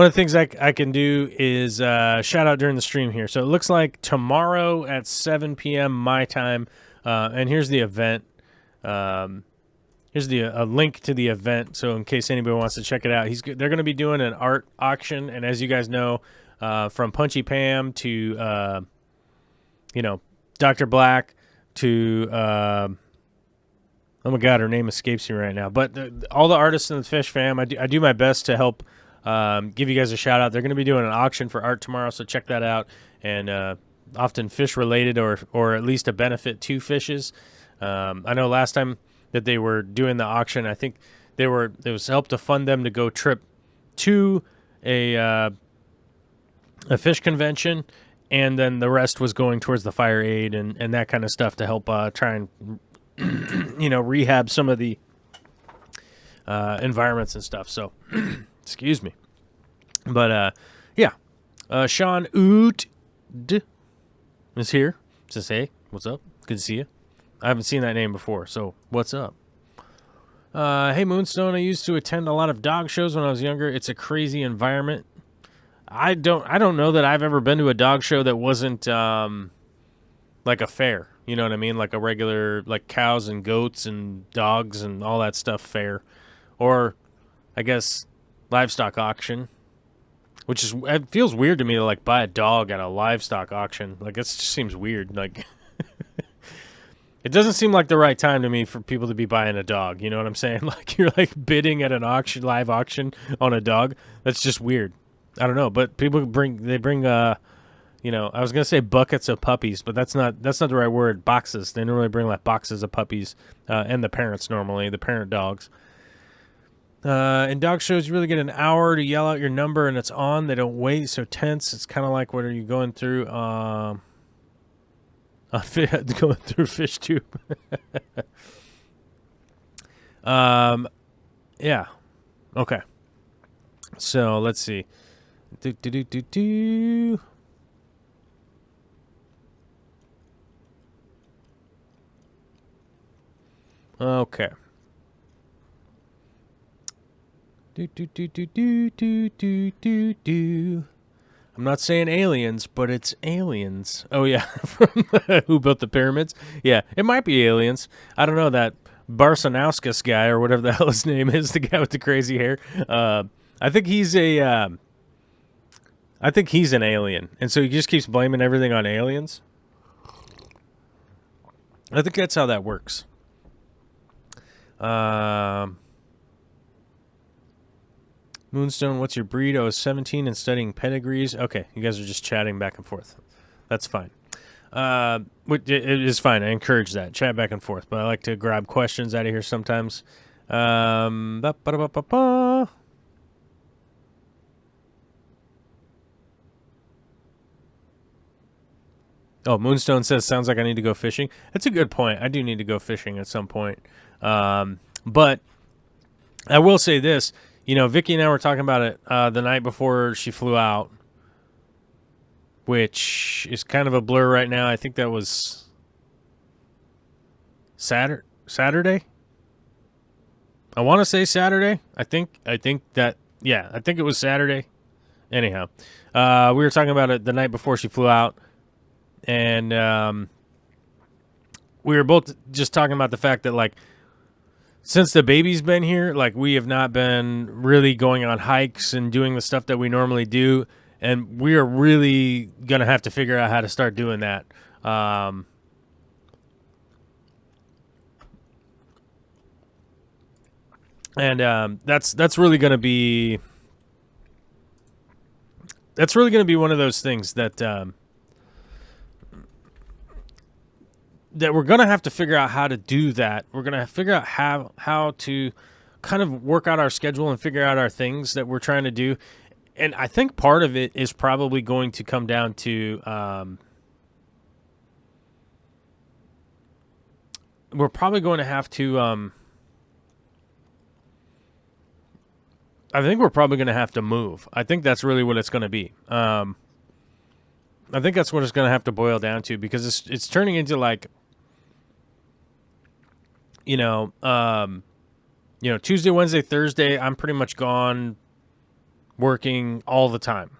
A: of the things I can do is shout out during the stream here. So it looks like tomorrow at 7 p.m. my time, and here's the event. Here's a link to the event. So in case anybody wants to check it out, they're going to be doing an art auction, and as you guys know, from Punchy Pam to Dr. Black to oh my God, her name escapes me right now. But all the artists in the Fish fam, I do my best to help give you guys a shout out. They're going to be doing an auction for art tomorrow, so check that out. And often fish related or at least a benefit to fishes. I know last time that they were doing the auction, I think it was help to fund them to go trip to a fish convention, and then the rest was going towards the fire aid and that kind of stuff to help try and rehab some of the environments and stuff. So, excuse me. But, yeah. Sean Oot is here. Says, hey, what's up? Good to see you. I haven't seen that name before, so what's up? Hey, Moonstone, I used to attend a lot of dog shows when I was younger. It's a crazy environment. I don't know that I've ever been to a dog show that wasn't like a fair. You know what I mean? Like a regular, like cows and goats and dogs and all that stuff fair. Or, I guess, livestock auction. Which it feels weird to me to, like, buy a dog at a livestock auction. Like, it just seems weird. Like, it doesn't seem like the right time to me for people to be buying a dog. You know what I'm saying? Like, you're, like, bidding at an auction, live auction on a dog. That's just weird. I don't know. But people bring I was going to say buckets of puppies, but that's not the right word. Boxes. They normally bring, like, boxes of puppies and the parents normally, the parent dogs. In dog shows, you really get an hour to yell out your number, and it's on. They don't wait, so tense. It's kind of like what are you going through? Going through fish tube. Yeah. Okay. So let's see. Okay. I'm not saying aliens, but it's aliens. Oh, yeah. Who built the pyramids? Yeah, it might be aliens. I don't know, that Barsanauskas guy or whatever the hell his name is, the guy with the crazy hair. I think he's an alien. And so he just keeps blaming everything on aliens. I think that's how that works. Moonstone, what's your breed? I was 17 and studying pedigrees. Okay, you guys are just chatting back and forth. That's fine. It is fine. I encourage that. Chat back and forth. But I like to grab questions out of here sometimes. Oh, Moonstone says, sounds like I need to go fishing. That's a good point. I do need to go fishing at some point. But I will say this. You know, Vicky and I were talking about it the night before she flew out, which is kind of a blur right now. I think that was Saturday. I want to say Saturday. I think it was Saturday. Anyhow, we were talking about it the night before she flew out, and we were both just talking about the fact that, like, since the baby's been here, like, we have not been really going on hikes and doing the stuff that we normally do, and we are really going to have to figure out how to start doing that. And that's really going to be one of those things that that we're going to have to figure out how to do that. We're going to figure out how to kind of work out our schedule and figure out our things that we're trying to do. And I think part of it is probably going to come down to we're probably going to have to I think we're probably going to have to move. I think that's really what it's going to be. I think that's what it's going to have to boil down to, because it's turning into like, Tuesday, Wednesday, Thursday, I'm pretty much gone working all the time.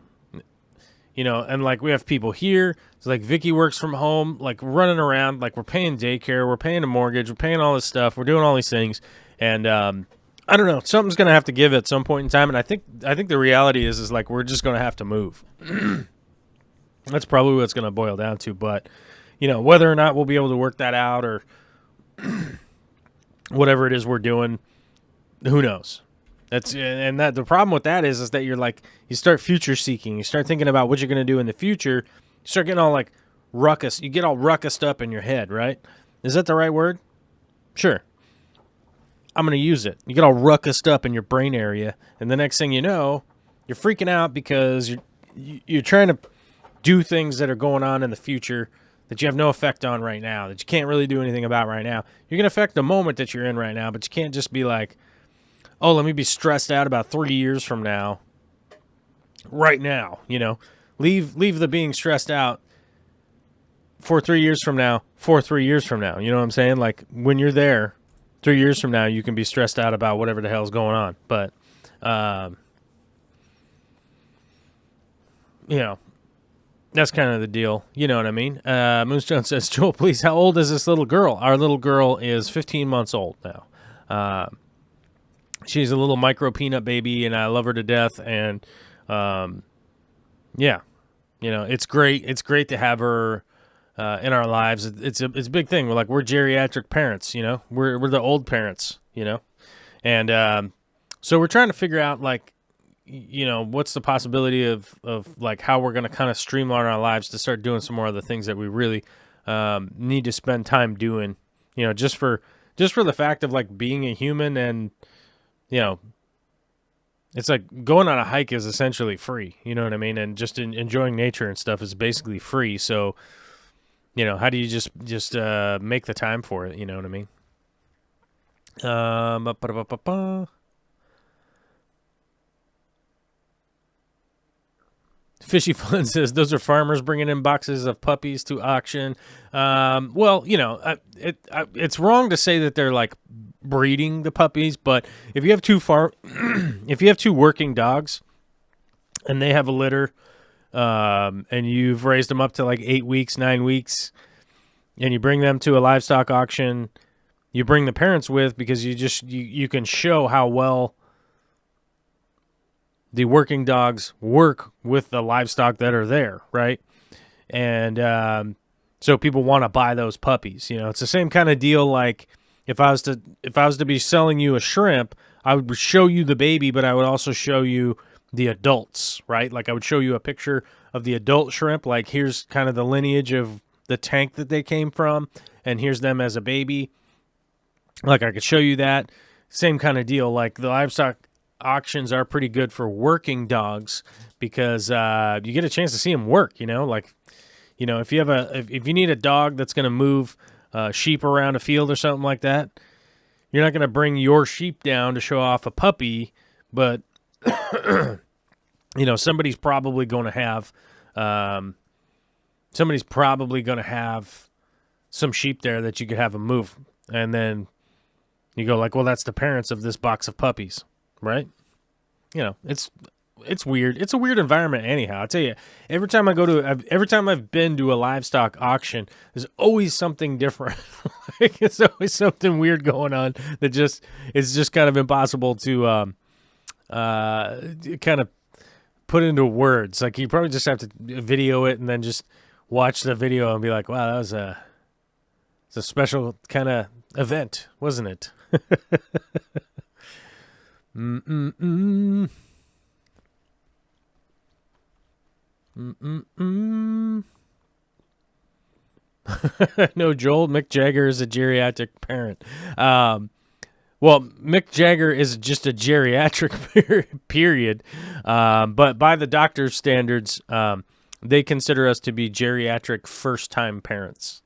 A: And like we have people here. It's like Vicky works from home, like running around, like we're paying daycare, we're paying a mortgage, we're paying all this stuff, we're doing all these things, and I don't know, something's gonna have to give at some point in time, and I think the reality is like we're just gonna have to move. That's probably what it's gonna boil down to. But whether or not we'll be able to work that out or whatever it is we're doing, who knows? That the problem with that is that you're like, you start future seeking, you start thinking about what you're gonna do in the future, you start getting all like ruckus, you get all ruckused up in your head, right? Is that the right word? Sure. I'm going to use it. You get all ruckused up in your brain area, and the next thing you know, you're freaking out because you're trying to do things that are going on in the future that you have no effect on right now, that you can't really do anything about right now. You can affect the moment that you're in right now, but you can't just be like, oh, let me be stressed out about 3 years from now, right now, Leave the being stressed out for 3 years from now, You know what I'm saying? Like, when you're there, 3 years from now, you can be stressed out about whatever the hell's going on. But, that's kind of the deal. You know what I mean? Moonstone says, Joel, please, how old is this little girl? Our little girl is 15 months old now. She's a little micro peanut baby, and I love her to death. And, it's great. It's great to have her in our lives. It's a big thing. We're geriatric parents, we're the old parents, and so we're trying to figure out what's the possibility of like how we're going to kind of streamline our lives to start doing some more of the things that we really need to spend time doing, just for the fact of like being a human. And it's like going on a hike is essentially free, you know what I mean? And just enjoying nature and stuff is basically free. So how do you just make the time for it? You know what I mean? Fishy Fun says, those are farmers bringing in boxes of puppies to auction. It's wrong to say that they're like breeding the puppies, but if you have if you have two working dogs and they have a litter, and you've raised them up to like 8 weeks, 9 weeks, and you bring them to a livestock auction, you bring the parents with, because you can show how well the working dogs work with the livestock that are there, right? And so people want to buy those puppies. It's the same kind of deal. Like if I was to be selling you a shrimp, I would show you the baby, but I would also show you the adults, right? Like I would show you a picture of the adult shrimp. Like here's kind of the lineage of the tank that they came from, and here's them as a baby. Like I could show you that. Same kind of deal. Like the livestock auctions are pretty good for working dogs because you get a chance to see them work. Like if you have if you need a dog that's going to move sheep around a field or something like that, you're not going to bring your sheep down to show off a puppy, but somebody's probably going to have some sheep there that you could have them move, and then you go like, well, that's the parents of this box of puppies, right? It's weird. It's a weird environment anyhow. I tell you, every time I've been to a livestock auction, there's always something different. Like, it's always something weird going on that it's just kind of impossible to kind of put into words. Like you probably just have to video it and then just watch the video and be like, wow, that was it's a special kind of event, wasn't it? Mm-mm-mm. Mm-mm-mm. No, Joel, Mick Jagger is a geriatric parent. Well, Mick Jagger is just a geriatric period. But by the doctor's standards, they consider us to be geriatric first-time parents.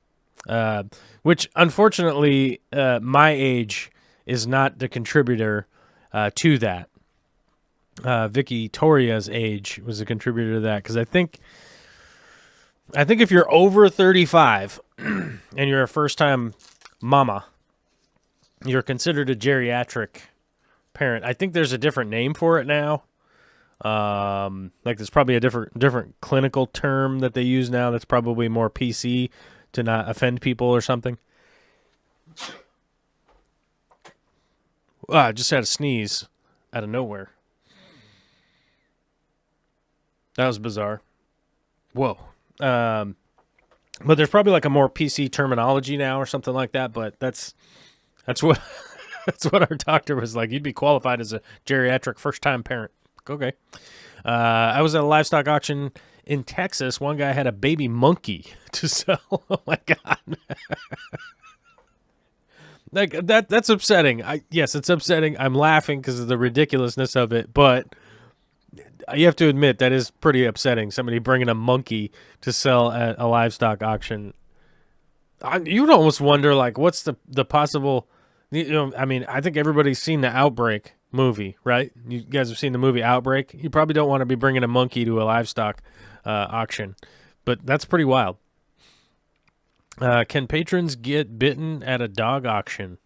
A: Which, unfortunately, my age is not the contributor to that. Vicky Toria's age was a contributor to that, because I think if you're over 35 and you're a first-time mama, you're considered a geriatric parent. I think there's a different name for it now. Like there's probably a different clinical term that they use now that's probably more PC to not offend people or something. I just had a sneeze out of nowhere. That was bizarre. Whoa. But there's probably like a more PC terminology now or something like that, but that's what that's what our doctor was like. You'd be qualified as a geriatric first-time parent. Okay. I was at a livestock auction in Texas. One guy had a baby monkey to sell. Oh my God. Like that's upsetting. Yes, it's upsetting. I'm laughing because of the ridiculousness of it, but you have to admit that is pretty upsetting. Somebody bringing a monkey to sell at a livestock auction. You'd almost wonder, like, what's the possible? I mean, I think everybody's seen the Outbreak movie, right? You guys have seen the movie Outbreak. You probably don't want to be bringing a monkey to a livestock auction, but that's pretty wild. Can patrons get bitten at a dog auction?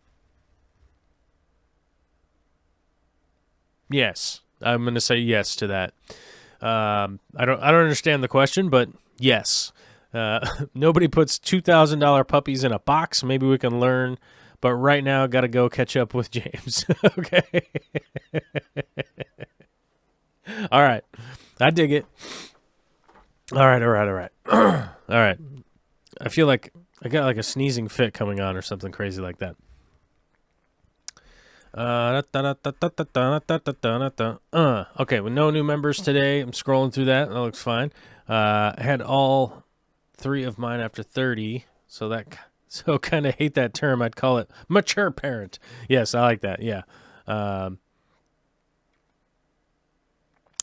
A: Yes. I'm going to say yes to that. I don't understand the question, but yes. Nobody puts $2,000 puppies in a box. Maybe we can learn, but right now got to go catch up with James. Okay. All right. I dig it. All right. All right. I feel like I got like a sneezing fit coming on or something crazy like that. Okay, with no new members today. I'm scrolling through that. That looks fine. I had all 3 of mine after 30, so kind of hate that term. I'd call it mature parent. Yes, I like that. Yeah.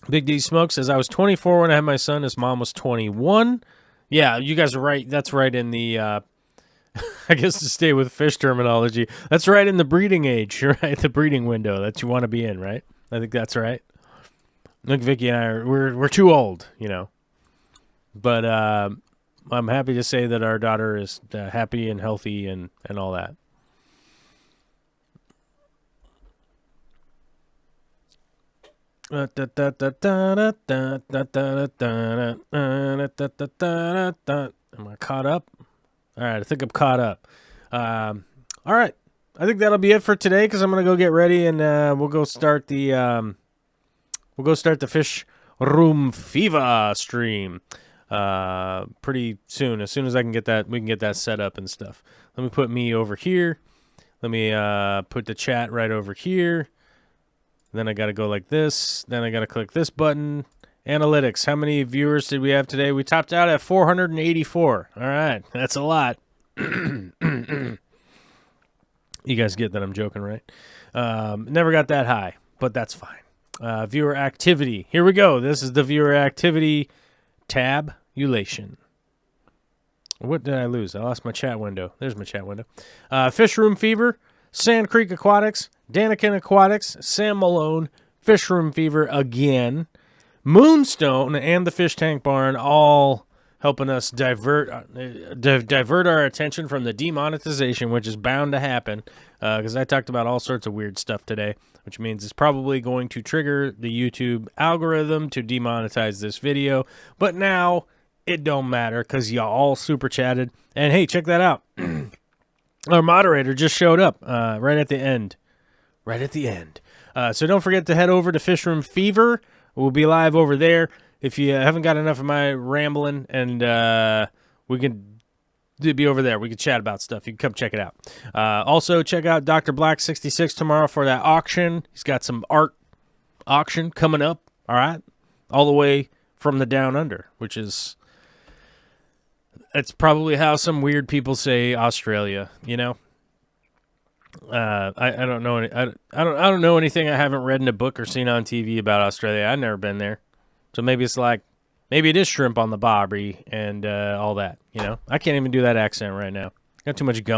A: Big D Smoke says, I was 24 when I had my son. His mom was 21. Yeah, you guys are right. That's right in the... I guess to stay with fish terminology, that's right in the breeding age, right? The breeding window that you want to be in, right? I think that's right. Look, Vicky and I we're too old, but I'm happy to say that our daughter is happy and healthy and all that. Am I caught up? All right, I think I'm caught up. All right, I think that'll be it for today because I'm gonna go get ready and we'll go start the Fish Room Fever stream pretty soon. As soon as I can get that, we can get that set up and stuff. Let me put me over here. Let me put the chat right over here. Then I got to go like this. Then I got to click this button. Analytics. How many viewers did we have today? We topped out at 484. All right. That's a lot. You guys get that I'm joking, right? Never got that high, but that's fine. Viewer activity. Here we go. This is the viewer activity tabulation. What did I lose? I lost my chat window. There's my chat window. Fish Room Fever, Sand Creek Aquatics, Danikin Aquatics, Sam Malone, Fish Room Fever again, Moonstone, and the Fish Tank Barn, all helping us divert our attention from the demonetization, which is bound to happen, because I talked about all sorts of weird stuff today, which means it's probably going to trigger the YouTube algorithm to demonetize this video. But now it don't matter because y'all all super chatted. And hey, check that out. Our moderator just showed up right at the end. Right at the end. So don't forget to head over to Fish Room Fever. We'll be live over there. If you haven't got enough of my rambling, and we can be over there. We could chat about stuff. You can come check it out. Also, check out Dr. Black 66 tomorrow for that auction. He's got some art auction coming up. All right, all the way from the down under, which is it's probably how some weird people say Australia. You know, I don't know I don't know anything I haven't read in a book or seen on TV about Australia. I've never been there, so maybe it's like maybe it is shrimp on the barbie and all that. You know, I can't even do that accent right now. Got too much gum.